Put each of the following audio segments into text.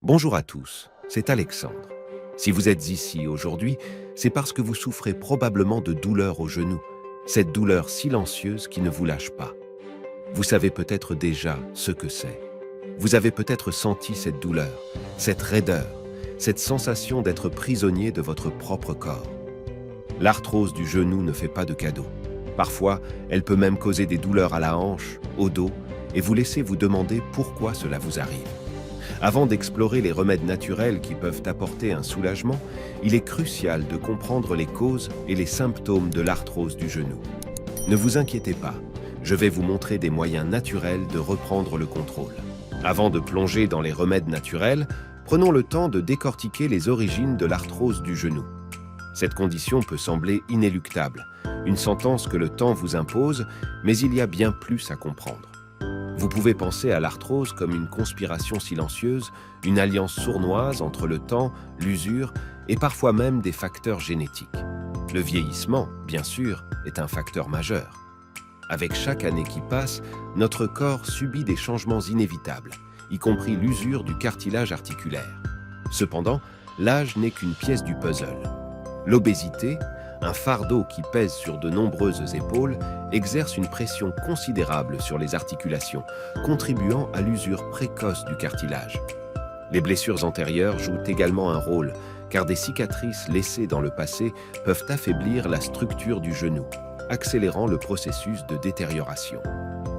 Bonjour à tous, c'est Alexandre. Si vous êtes ici aujourd'hui, c'est parce que vous souffrez probablement de douleur au genou, cette douleur silencieuse qui ne vous lâche pas. Vous savez peut-être déjà ce que c'est. Vous avez peut-être senti cette douleur, cette raideur, cette sensation d'être prisonnier de votre propre corps. L'arthrose du genou ne fait pas de cadeau. Parfois, elle peut même causer des douleurs à la hanche, au dos, et vous laisser vous demander pourquoi cela vous arrive. Avant d'explorer les remèdes naturels qui peuvent apporter un soulagement, il est crucial de comprendre les causes et les symptômes de l'arthrose du genou. Ne vous inquiétez pas, je vais vous montrer des moyens naturels de reprendre le contrôle. Avant de plonger dans les remèdes naturels, prenons le temps de décortiquer les origines de l'arthrose du genou. Cette condition peut sembler inéluctable, une sentence que le temps vous impose, mais il y a bien plus à comprendre. Vous pouvez penser à l'arthrose comme une conspiration silencieuse, une alliance sournoise entre le temps, l'usure et parfois même des facteurs génétiques. Le vieillissement, bien sûr, est un facteur majeur. Avec chaque année qui passe, notre corps subit des changements inévitables, y compris l'usure du cartilage articulaire. Cependant, l'âge n'est qu'une pièce du puzzle. L'obésité, un fardeau qui pèse sur de nombreuses épaules, exerce une pression considérable sur les articulations, contribuant à l'usure précoce du cartilage. Les blessures antérieures jouent également un rôle, car des cicatrices laissées dans le passé peuvent affaiblir la structure du genou, accélérant le processus de détérioration.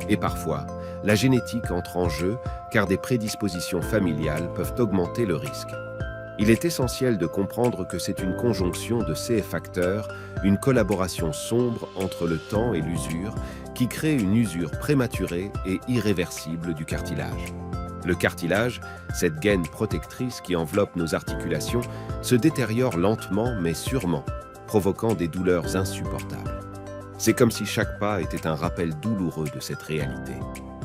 Et parfois, la génétique entre en jeu, car des prédispositions familiales peuvent augmenter le risque. Il est essentiel de comprendre que c'est une conjonction de ces facteurs, une collaboration sombre entre le temps et l'usure, qui crée une usure prématurée et irréversible du cartilage. Le cartilage, cette gaine protectrice qui enveloppe nos articulations, se détériore lentement mais sûrement, provoquant des douleurs insupportables. C'est comme si chaque pas était un rappel douloureux de cette réalité.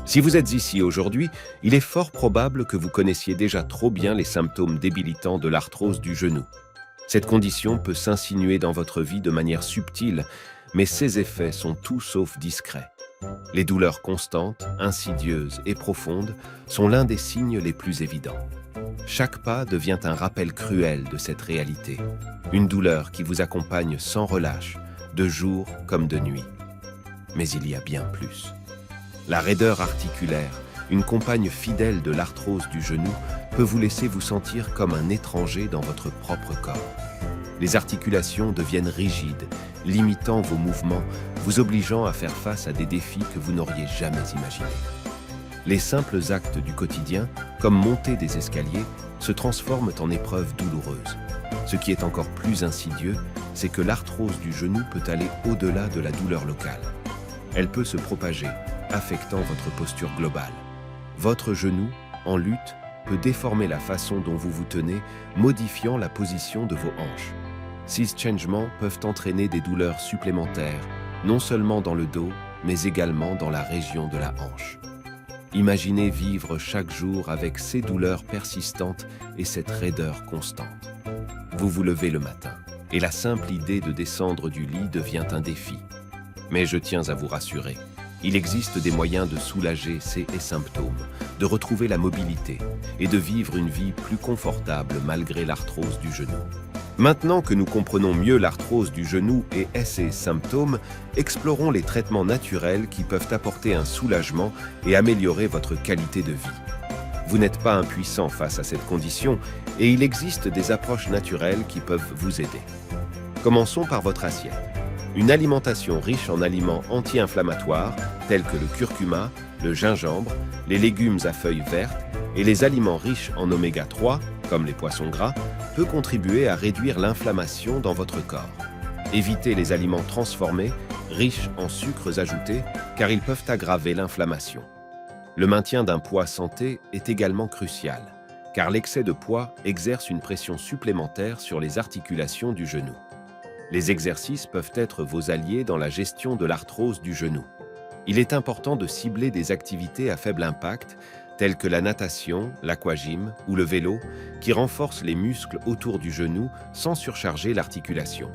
Si vous êtes ici aujourd'hui, il est fort probable que vous connaissiez déjà trop bien les symptômes débilitants de l'arthrose du genou. Cette condition peut s'insinuer dans votre vie de manière subtile, mais ses effets sont tout sauf discrets. Les douleurs constantes, insidieuses et profondes sont l'un des signes les plus évidents. Chaque pas devient un rappel cruel de cette réalité, une douleur qui vous accompagne sans relâche, de jour comme de nuit. Mais il y a bien plus. La raideur articulaire, une compagne fidèle de l'arthrose du genou, peut vous laisser vous sentir comme un étranger dans votre propre corps. Les articulations deviennent rigides, limitant vos mouvements, vous obligeant à faire face à des défis que vous n'auriez jamais imaginés. Les simples actes du quotidien, comme monter des escaliers, se transforment en épreuves douloureuses. Ce qui est encore plus insidieux, c'est que l'arthrose du genou peut aller au-delà de la douleur locale. Elle peut se propager, affectant votre posture globale. Votre genou, en lutte, peut déformer la façon dont vous vous tenez, modifiant la position de vos hanches. Ces changements peuvent entraîner des douleurs supplémentaires, non seulement dans le dos, mais également dans la région de la hanche. Imaginez vivre chaque jour avec ces douleurs persistantes et cette raideur constante. Vous vous levez le matin, et la simple idée de descendre du lit devient un défi. Mais je tiens à vous rassurer. Il existe des moyens de soulager ces symptômes, de retrouver la mobilité et de vivre une vie plus confortable malgré l'arthrose du genou. Maintenant que nous comprenons mieux l'arthrose du genou et ses symptômes, explorons les traitements naturels qui peuvent apporter un soulagement et améliorer votre qualité de vie. Vous n'êtes pas impuissant face à cette condition et il existe des approches naturelles qui peuvent vous aider. Commençons par votre assiette. Une alimentation riche en aliments anti-inflammatoires tels que le curcuma, le gingembre, les légumes à feuilles vertes et les aliments riches en oméga 3, comme les poissons gras, peut contribuer à réduire l'inflammation dans votre corps. Évitez les aliments transformés, riches en sucres ajoutés, car ils peuvent aggraver l'inflammation. Le maintien d'un poids santé est également crucial, car l'excès de poids exerce une pression supplémentaire sur les articulations du genou. Les exercices peuvent être vos alliés dans la gestion de l'arthrose du genou. Il est important de cibler des activités à faible impact, telles que la natation, l'aquagym ou le vélo, qui renforcent les muscles autour du genou sans surcharger l'articulation.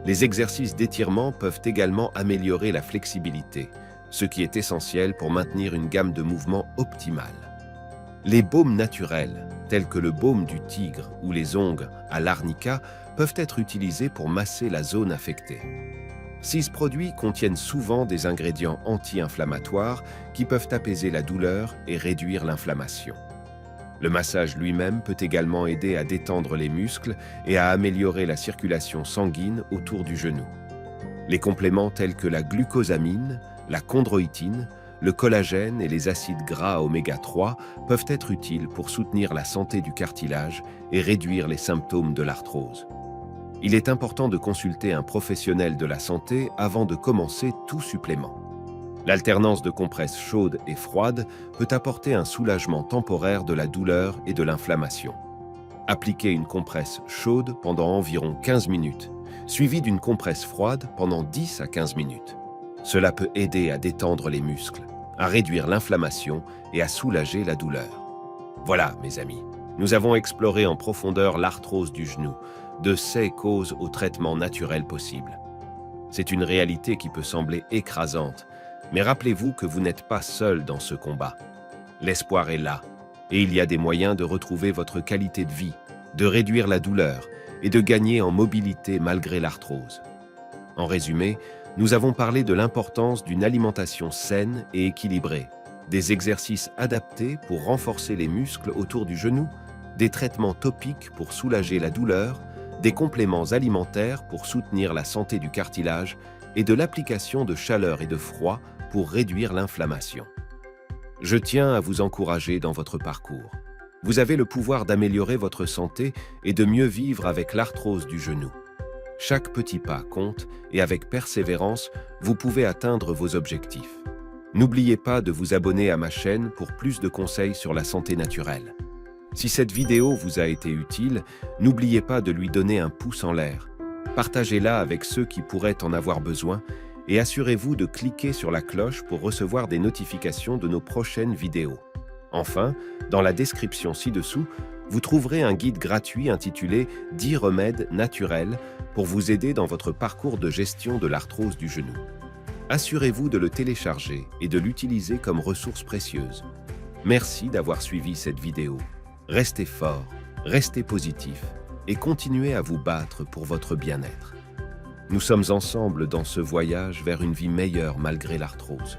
Les exercices d'étirement peuvent également améliorer la flexibilité, ce qui est essentiel pour maintenir une gamme de mouvements optimale. Les baumes naturels, tels que le baume du tigre ou les ongles à l'arnica, peuvent être utilisés pour masser la zone affectée. Ces produits contiennent souvent des ingrédients anti-inflammatoires qui peuvent apaiser la douleur et réduire l'inflammation. Le massage lui-même peut également aider à détendre les muscles et à améliorer la circulation sanguine autour du genou. Les compléments tels que la glucosamine, la chondroïtine, le collagène et les acides gras oméga 3 peuvent être utiles pour soutenir la santé du cartilage et réduire les symptômes de l'arthrose. Il est important de consulter un professionnel de la santé avant de commencer tout supplément. L'alternance de compresses chaudes et froides peut apporter un soulagement temporaire de la douleur et de l'inflammation. Appliquez une compresse chaude pendant environ 15 minutes, suivie d'une compresse froide pendant 10 à 15 minutes. Cela peut aider à détendre les muscles, à réduire l'inflammation et à soulager la douleur. Voilà, mes amis, nous avons exploré en profondeur l'arthrose du genou, de ses causes au traitement naturel possible. C'est une réalité qui peut sembler écrasante, mais rappelez-vous que vous n'êtes pas seul dans ce combat. L'espoir est là, et il y a des moyens de retrouver votre qualité de vie, de réduire la douleur et de gagner en mobilité malgré l'arthrose. En résumé, nous avons parlé de l'importance d'une alimentation saine et équilibrée, des exercices adaptés pour renforcer les muscles autour du genou, des traitements topiques pour soulager la douleur, des compléments alimentaires pour soutenir la santé du cartilage et de l'application de chaleur et de froid pour réduire l'inflammation. Je tiens à vous encourager dans votre parcours. Vous avez le pouvoir d'améliorer votre santé et de mieux vivre avec l'arthrose du genou. Chaque petit pas compte et avec persévérance, vous pouvez atteindre vos objectifs. N'oubliez pas de vous abonner à ma chaîne pour plus de conseils sur la santé naturelle. Si cette vidéo vous a été utile, n'oubliez pas de lui donner un pouce en l'air. Partagez-la avec ceux qui pourraient en avoir besoin et assurez-vous de cliquer sur la cloche pour recevoir des notifications de nos prochaines vidéos. Enfin, dans la description ci-dessous, vous trouverez un guide gratuit intitulé « 10 remèdes naturels » pour vous aider dans votre parcours de gestion de l'arthrose du genou. Assurez-vous de le télécharger et de l'utiliser comme ressource précieuse. Merci d'avoir suivi cette vidéo. Restez fort, restez positif et continuez à vous battre pour votre bien-être. Nous sommes ensemble dans ce voyage vers une vie meilleure malgré l'arthrose.